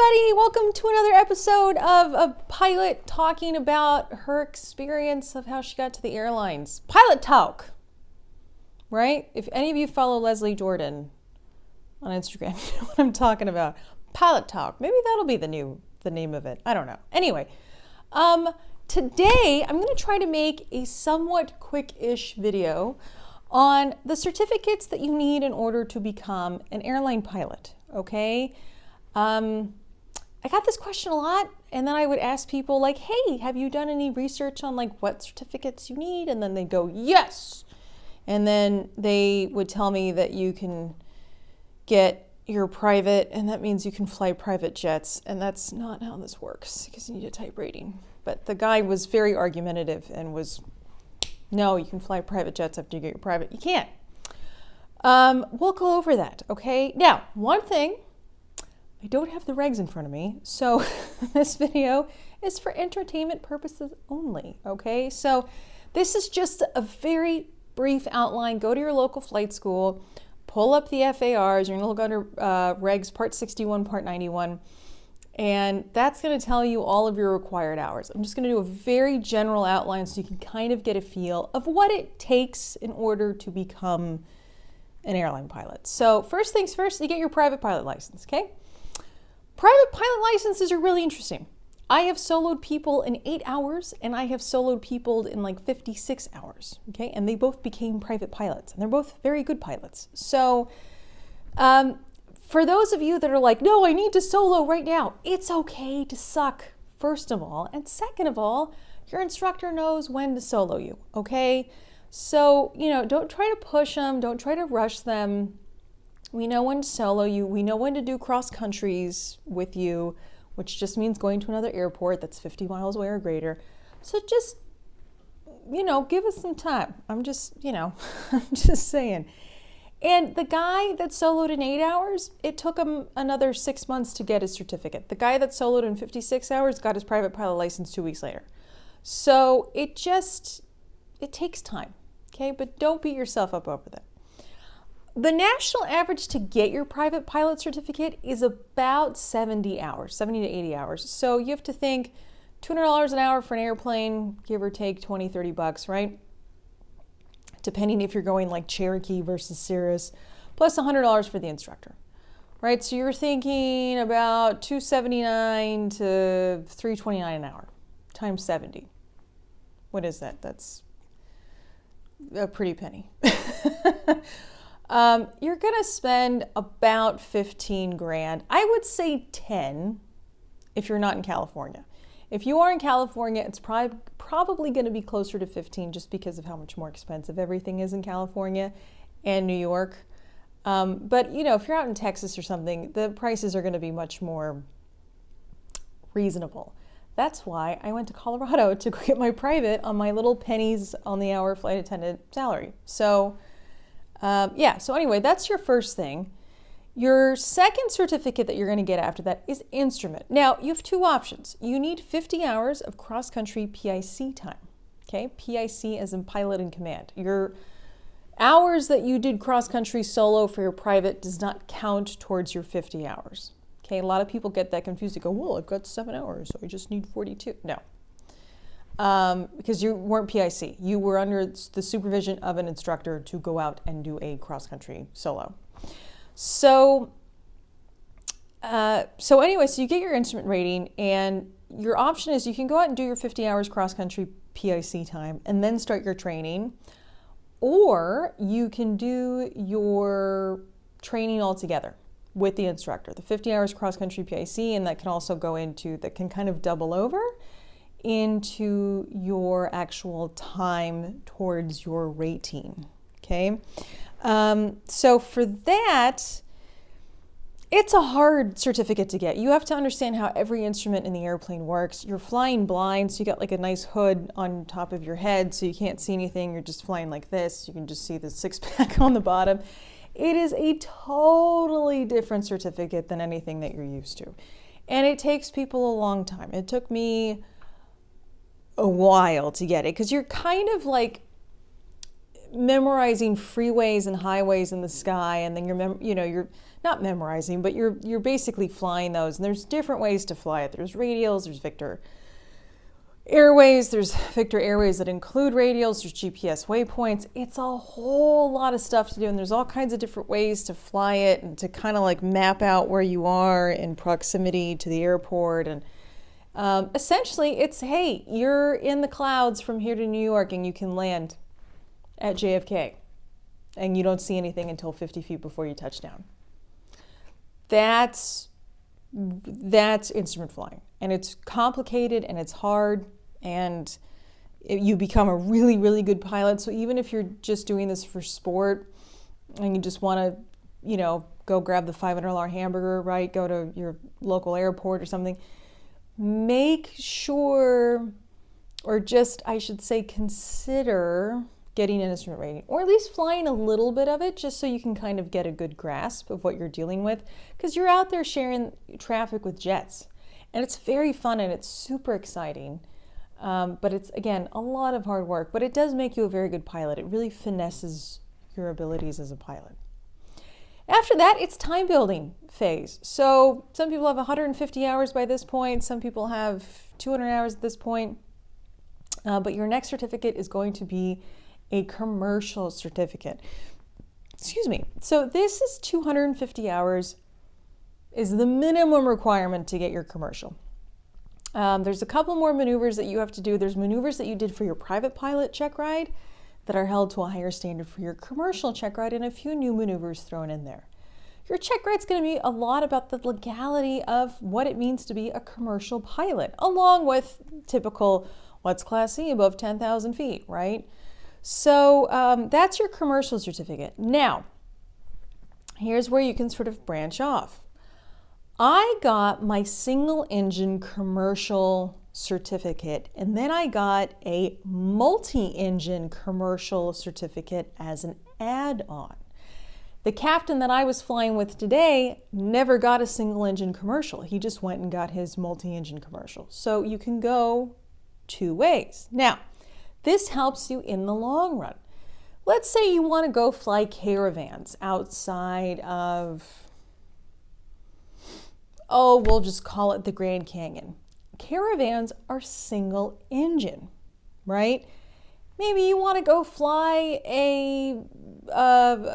everybody, welcome to another episode of a pilot talking about her experience of how she got to the airlines. Pilot talk, right? If any of you follow Leslie Jordan on Instagram, you know what I'm talking about. Pilot talk. Maybe that'll be the name of it. I don't know. Anyway, today I'm going to try to make a somewhat quick-ish video on the certificates that you need in order to become an airline pilot, okay? I got this question a lot, and then I would ask people like, hey, have you done any research on like what certificates you need? And then they'd go, yes. And then they would tell me that you can get your private, and that means you can fly private jets. And that's not how this works because you need a type rating. But the guy was very argumentative and was, no, you can fly private jets after you get your private. You can't. We'll go over that, okay? Now, one thing, I don't have the regs in front of me, so this video is for entertainment purposes only, okay? So this is just a very brief outline. Go to your local flight school, pull up the FARs, you're gonna look under regs part 61, part 91, and that's gonna tell you all of your required hours. I'm just gonna do a very general outline so you can kind of get a feel of what it takes in order to become an airline pilot. So first things first, you get your private pilot license, okay? Private pilot licenses are really interesting. I have soloed people in 8 hours and I have soloed people in like 56 hours, okay? And they both became private pilots and they're both very good pilots. So for those of you that are like, no, I need to solo right now, it's okay to suck, first of all. And second of all, your instructor knows when to solo you, okay? So, you know, don't try to push them, don't try to rush them. We know when to solo you. We know when to do cross countries with you, which just means going to another airport that's 50 miles away or greater. So just, you know, give us some time. I'm just, you know, I'm just saying. And the guy that soloed in 8 hours, it took him another 6 months to get his certificate. The guy that soloed in 56 hours got his private pilot license 2 weeks later. So it takes time, okay? But don't beat yourself up over that. The national average to get your private pilot certificate is about 70 hours, 70 to 80 hours. So you have to think $200 an hour for an airplane, give or take 20, 30 bucks, right? Depending if you're going like Cherokee versus Cirrus, plus $100 for the instructor, right? So you're thinking about $279 to $329 an hour times 70. What is that? That's a pretty penny. You're gonna spend about 15 grand. I would say 10 if you're not in California. If you are in California, it's probably gonna be closer to 15 just because of how much more expensive everything is in California and New York. But you know, if you're out in Texas or something, the prices are gonna be much more reasonable. That's why I went to Colorado to go get my private on my little pennies on the hour flight attendant salary. So yeah, so anyway, that's your first thing. Your second certificate that you're going to get after that is instrument. Now, you have two options. You need 50 hours of cross-country PIC time, okay? PIC as in pilot in command. Your hours that you did cross-country solo for your private does not count towards your 50 hours, okay? A lot of people get that confused. They go, well, I've got 7 hours, so I just need 42. No. Because you weren't PIC. You were under the supervision of an instructor to go out and do a cross-country solo. So anyway, so you get your instrument rating, and your option is you can go out and do your 50 hours cross-country PIC time and then start your training, or you can do your training all together with the instructor. The 50 hours cross-country PIC, and that can also go into, that can kind of double over into your actual time towards your rating, okay? So for that, it's a hard certificate to get. You have to understand how every instrument in the airplane works. You're flying blind, so you got like a nice hood on top of your head, so you can't see anything. You're just flying like this. You can just see the six-pack on the bottom. It is a totally different certificate than anything that you're used to. And it takes people a long time. It took me a while to get it because you're kind of like memorizing freeways and highways in the sky, and then you're not memorizing, but you're basically flying those. And there's different ways to fly it. There's radials, there's Victor Airways, there's Victor Airways that include radials, there's GPS waypoints. It's a whole lot of stuff to do, and there's all kinds of different ways to fly it and to kind of like map out where you are in proximity to the airport. And essentially it's, hey, you're in the clouds from here to New York and you can land at JFK and you don't see anything until 50 feet before you touch down. That's instrument flying, and it's complicated and it's hard, and you become a really, really good pilot. So even if you're just doing this for sport and you just want to, go grab the $500 hamburger, right? Go to your local airport or something. Make sure, or just, I should say, consider getting an instrument rating, or at least flying a little bit of it, just so you can kind of get a good grasp of what you're dealing with, because you're out there sharing traffic with jets, and it's very fun and it's super exciting. But it's, again, a lot of hard work, but it does make you a very good pilot. It really finesses your abilities as a pilot. After that, it's time building phase. So some people have 150 hours by this point, some people have 200 hours at this point, but your next certificate is going to be a commercial certificate. Excuse me. So this is 250 hours is the minimum requirement to get your commercial. There's a couple more maneuvers that you have to do. There's maneuvers that you did for your private pilot check ride that are held to a higher standard for your commercial check ride, and a few new maneuvers thrown in there. Your check ride's going to be a lot about the legality of what it means to be a commercial pilot, along with typical what's Class C above 10,000 feet, right? So that's your commercial certificate. Now, here's where you can sort of branch off. I got my single engine commercial certificate, and then I got a multi-engine commercial certificate as an add-on. The captain that I was flying with today never got a single engine commercial. He just went and got his multi-engine commercial. So you can go two ways. Now, this helps you in the long run. Let's say you want to go fly caravans outside of, we'll just call it the Grand Canyon. Caravans are single engine, right? Maybe you want to go fly a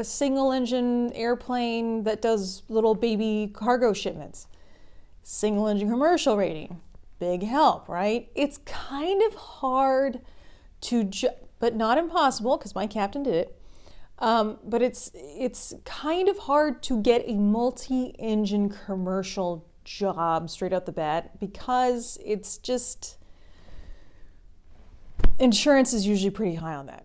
single engine airplane that does little baby cargo shipments. Single engine commercial rating, big help, right? It's kind of hard but not impossible, because my captain did it. But it's kind of hard to get a multi-engine commercial job straight out the bat, because it's just, insurance is usually pretty high on that.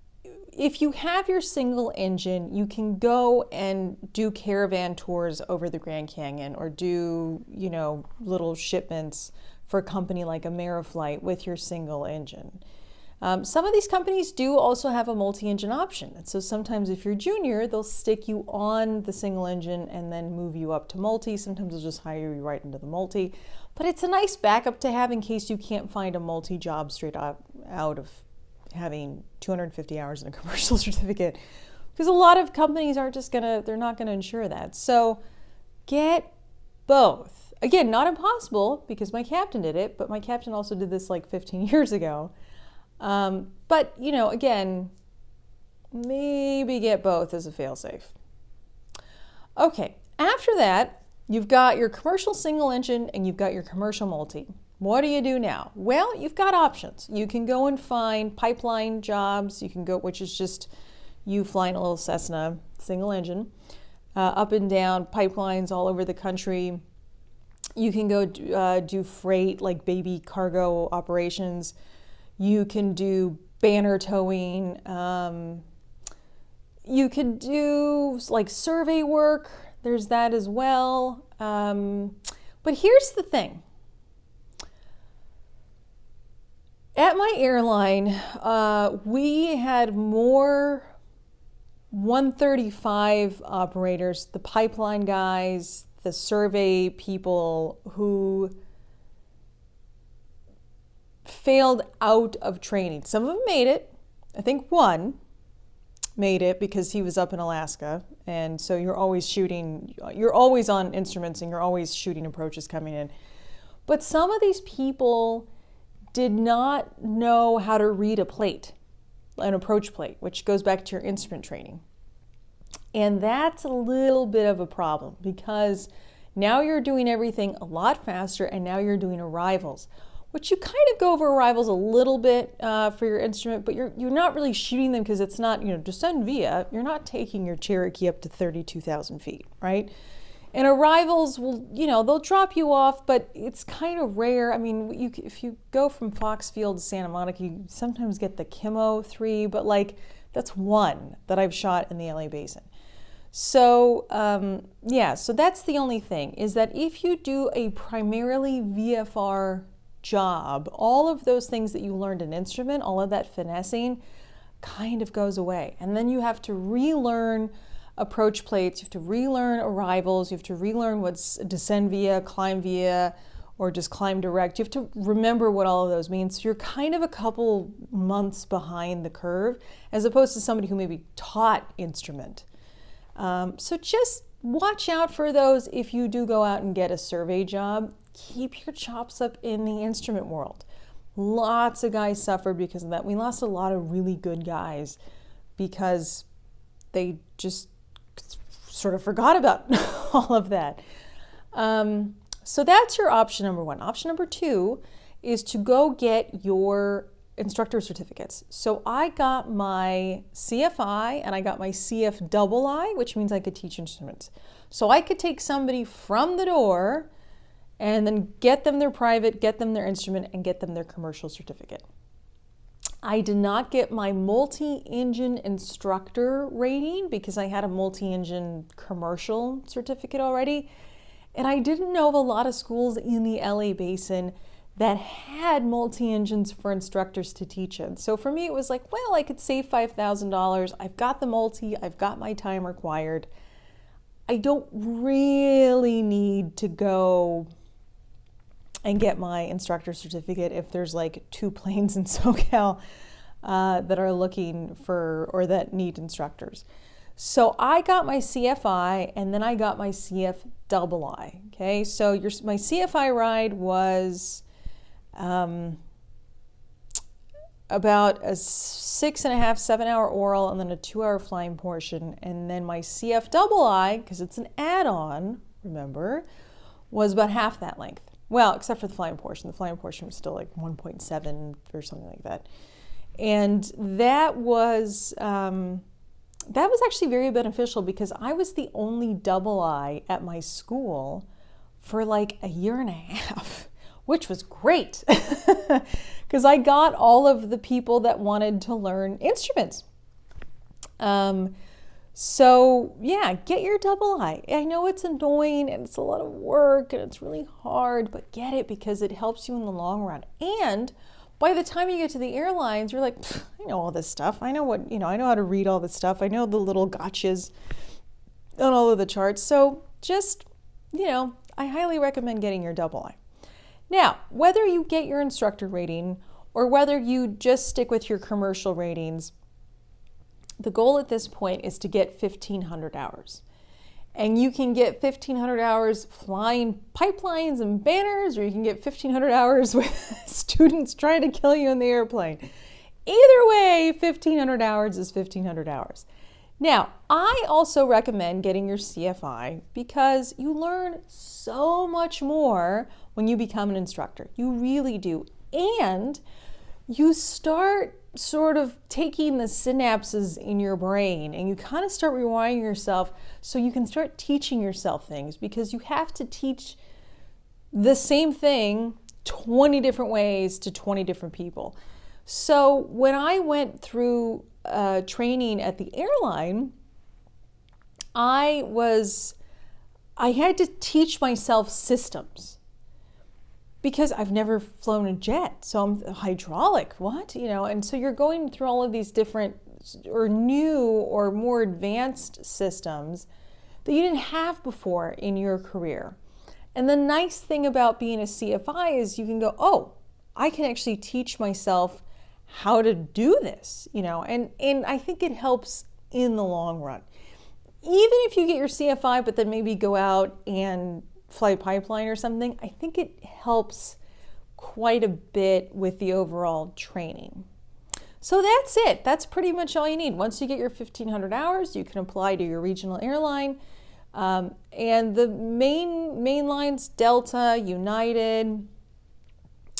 If you have your single engine, you can go and do caravan tours over the Grand Canyon, or do, little shipments for a company like Ameriflight with your single engine. Some of these companies do also have a multi-engine option. And so sometimes if you're junior, they'll stick you on the single engine and then move you up to multi. Sometimes they'll just hire you right into the multi. But it's a nice backup to have in case you can't find a multi job straight out of having 250 hours in a commercial certificate. Because a lot of companies aren't just they're not gonna insure that. So get both. Again, not impossible, because my captain did it, but my captain also did this like 15 years ago. But, again, maybe get both as a fail-safe. Okay, after that, you've got your commercial single engine and you've got your commercial multi. What do you do now? Well, you've got options. You can go and find pipeline jobs. You can go, which is just you flying a little Cessna single engine, up and down pipelines all over the country. You can go do freight, like baby cargo operations. You can do banner towing. You could do like survey work. There's that as well. But here's the thing. At my airline, we had more 135 operators, the pipeline guys, the survey people who failed out of training. Some of them made it, I think one, made it because he was up in Alaska. And so you're always on instruments and you're always shooting approaches coming in. But some of these people did not know how to read a plate, an approach plate, which goes back to your instrument training. And that's a little bit of a problem because now you're doing everything a lot faster and now you're doing arrivals, which you kind of go over arrivals a little bit for your instrument, but you're not really shooting them because it's not, descend via, you're not taking your Cherokee up to 32,000 feet, right? And arrivals will, they'll drop you off, but it's kind of rare. I mean, if you go from Foxfield to Santa Monica, you sometimes get the Kimo 3, but that's one that I've shot in the LA Basin. So, so that's the only thing, is that if you do a primarily VFR job, all of those things that you learned in instrument, all of that finessing kind of goes away. And then you have to relearn approach plates, you have to relearn arrivals, you have to relearn what's descend via, climb via, or just climb direct. You have to remember what all of those mean. So you're kind of a couple months behind the curve as opposed to somebody who maybe taught instrument. So just watch out for those if you do go out and get a survey job. Keep your chops up in the instrument world. Lots of guys suffered because of that. We lost a lot of really good guys because they just sort of forgot about all of that. So that's your option number one. Option number two is to go get your instructor certificates. So I got my CFI and I got my CFII, which means I could teach instruments. So I could take somebody from the door and then get them their private, get them their instrument, and get them their commercial certificate. I did not get my multi-engine instructor rating because I had a multi-engine commercial certificate already. And I didn't know of a lot of schools in the LA Basin that had multi-engines for instructors to teach in. So for me, it was like, well, I could save $5,000. I've got the multi, I've got my time required. I don't really need to go and get my instructor certificate if there's like 2 planes in SoCal that are looking for or that need instructors. So I got my CFI and then I got my CFII. Okay, so my CFI ride was about a 6.5, 7 hour oral and then a 2 hour flying portion. And then my CFII, because it's an add-on, remember, was about half that length. Well, except for the flying portion. The flying portion was still like 1.7 or something like that. And that was actually very beneficial because I was the only II at my school for like a year and a half, which was great because I got all of the people that wanted to learn instruments. So yeah, get your II. I know it's annoying and it's a lot of work and it's really hard, but get it because it helps you in the long run. And by the time you get to the airlines, you're like, I know all this stuff. I know I know how to read all this stuff. I know the little gotchas on all of the charts. So just, I highly recommend getting your II. Now, whether you get your instructor rating or whether you just stick with your commercial ratings, the goal at this point is to get 1,500 hours. And you can get 1,500 hours flying pipelines and banners, or you can get 1,500 hours with students trying to kill you in the airplane. Either way, 1,500 hours is 1,500 hours. Now, I also recommend getting your CFI because you learn so much more when you become an instructor. You really do. And you start sort of taking the synapses in your brain and you kind of start rewiring yourself so you can start teaching yourself things because you have to teach the same thing 20 different ways to 20 different people. So when I went through training at the airline, I had to teach myself systems because I've never flown a jet. So I'm hydraulic, what? And so you're going through all of these different or new or more advanced systems that you didn't have before in your career. And the nice thing about being a CFI is you can go, oh, I can actually teach myself how to do this, and I think it helps in the long run. Even if you get your CFI, but then maybe go out and fly pipeline or something, I think it helps quite a bit with the overall training. So that's it. That's pretty much all you need. Once you get your 1,500 hours, you can apply to your regional airline. And the main lines, Delta, United,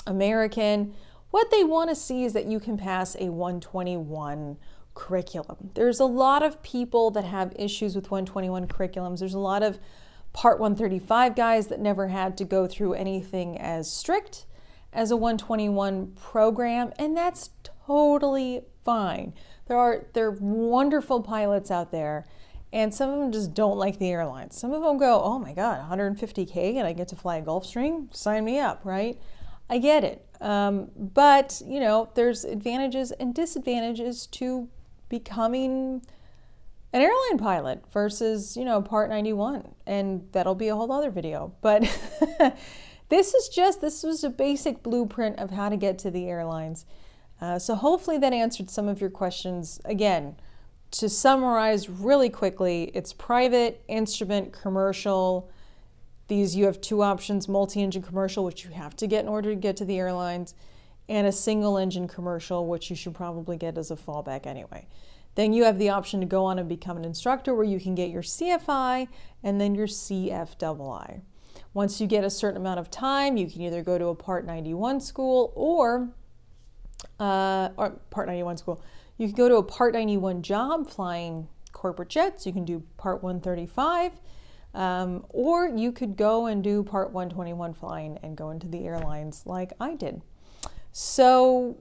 American, what they want to see is that you can pass a 121 curriculum. There's a lot of people that have issues with 121 curriculums. There's a lot of Part 135 guys that never had to go through anything as strict as a 121 program, and that's totally fine. There are wonderful pilots out there, and some of them just don't like the airlines. Some of them go, oh my God, $150K and I get to fly a Gulfstream? Sign me up, right? I get it. But, you know, there's advantages and disadvantages to becoming an airline pilot versus, you know, Part 91. And that'll be a whole other video. But this was a basic blueprint of how to get to the airlines. So hopefully that answered some of your questions. Again, to summarize really quickly, it's private, instrument, commercial. These, you have two options: multi-engine commercial, which you have to get in order to get to the airlines, and a single engine commercial, which you should probably get as a fallback anyway. Then you have the option to go on and become an instructor, where you can get your CFI and then your CFII. Once you get a certain amount of time, you can either go to a Part 91 school or Part 91 school. You can go to a Part 91 job flying corporate jets. You can do Part 135. Or you could go and do Part 121 flying and go into the airlines like I did. So,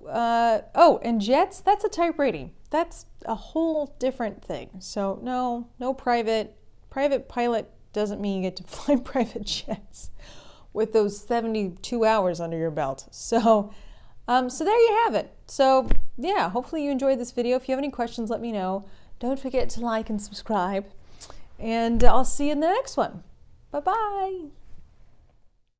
oh, and jets, that's a type rating. That's a whole different thing. So no private pilot doesn't mean you get to fly private jets with those 72 hours under your belt. So there you have it. So yeah, hopefully you enjoyed this video. If you have any questions, let me know. Don't forget to like and subscribe. And I'll see you in the next one. Bye-bye.